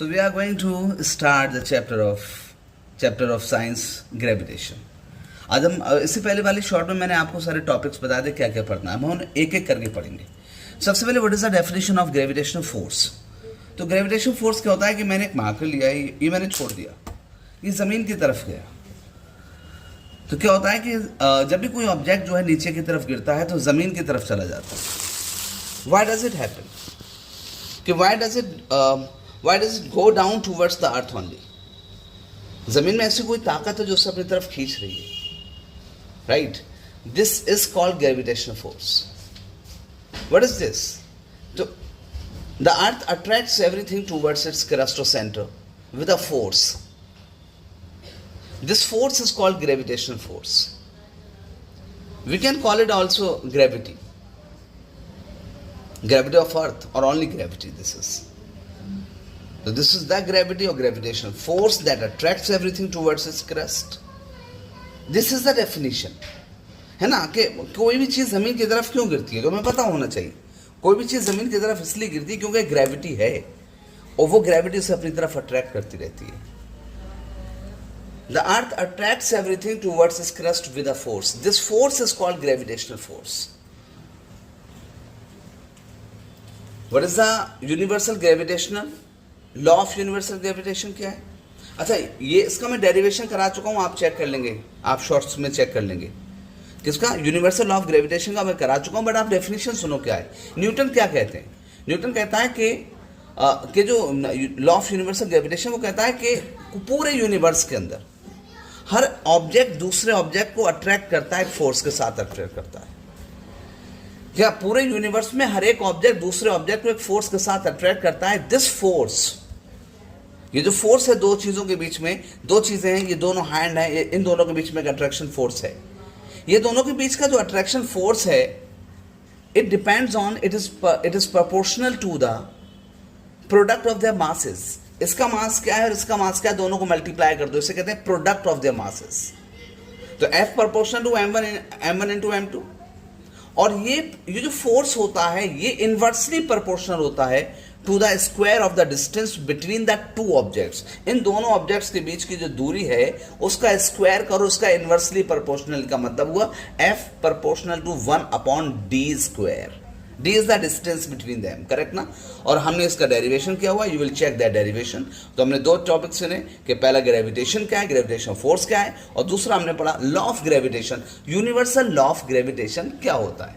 So we are going to start the chapter of science gravitation. आज हम इससे पहले वाली शॉर्ट में मैंने आपको सारे टॉपिक्स बता दे क्या क्या पढ़ना है, हम उन्हें एक एक करके पढ़ेंगे. सबसे पहले what is the definition of gravitational force. तो ग्रेविटेशन फोर्स क्या होता है कि मैंने एक मार्कर लिया, ये मैंने छोड़ दिया, ये ज़मीन की तरफ गया. तो क्या होता है कि जब भी कोई ऑब्जेक्ट जो है नीचे की तरफ गिरता है तो ज़मीन की तरफ चला जाता है. व्हाई डज इट हैपन कि why does it go down towards the earth only. ज़मीन में ऐसी कोई ताकत है जो उसे अपनी तरफ खींच रही है, right. This is called gravitational force. What is this? तो the earth attracts everything towards its crust और centre with a force. This force is called gravitational force. We can call it also gravity. Gravity of Earth or only gravity this is. So this is the gravity or gravitational force that attracts everything towards its crest. This is the definition. है ना कि कोई भी चीज़ ज़मीन की तरफ क्यों गिरती है, तो हमें पता होना चाहिए. कोई भी चीज़ ज़मीन की तरफ इसलिए गिरती है क्योंकि ग्रेविटी है और वो ग्रेविटी से अपनी तरफ अट्रैक्ट करती रहती है. The earth attracts everything towards its crest with a force. This force is called gravitational force. What is the universal gravitational law of universal gravitation क्या है? अच्छा, ये इसका मैं डेरिवेशन करा चुका हूँ, आप चेक कर लेंगे, आप शॉर्ट्स में चेक कर लेंगे. किसका? यूनिवर्सल लॉ ऑफ ग्रेविटेशन का मैं करा चुका हूँ, बट आप डेफिनेशन सुनो क्या है. न्यूटन क्या कहते हैं? न्यूटन कहता है कि जो लॉ ऑफ यूनिवर्सल ग्रेविटेशन वो कहता है कि पूरे यूनिवर्स के अंदर हर ऑब्जेक्ट दूसरे ऑब्जेक्ट को अट्रैक्ट करता है, फोर्स के साथ अट्रैक्ट करता है. क्या पूरे यूनिवर्स में हर एक ऑब्जेक्ट दूसरे ऑब्जेक्ट को एक फोर्स के साथ अट्रैक्ट करता है. दिस फोर्स, ये जो फोर्स है दो चीजों के बीच में, दो चीजें हैं, ये दोनों हैंड है, इन दोनों के बीच में एक अट्रैक्शन फोर्स है. ये दोनों के बीच का जो अट्रैक्शन फोर्स है, it depends on, it is proportional to the product of their masses. इसका मास क्या है और इसका मास क्या है, दोनों को मल्टीप्लाई कर दो, इसे कहते हैं प्रोडक्ट ऑफ देयर मासेस. तो F proportional to m1 into m2. और ये जो फोर्स होता है ये इनवर्सली प्रोपोर्शनल होता है to the square of the distance between the two objects. इन दोनों ऑब्जेक्ट्स के बीच की जो दूरी है उसका स्क्वायर करो, उसका इनवर्सली प्रोपोर्शनल का मतलब हुआ F proportional to 1/d square. D is the distance between them, correct ना. और हमने इसका डेरिवेशन किया हुआ, you will check that derivation. तो हमने दो टॉपिक सुने कि पहला ग्रेविटेशन क्या है, ग्रेविटेशन फोर्स क्या है, और दूसरा हमने पढ़ा law of gravitation, universal law of gravitation क्या होता है.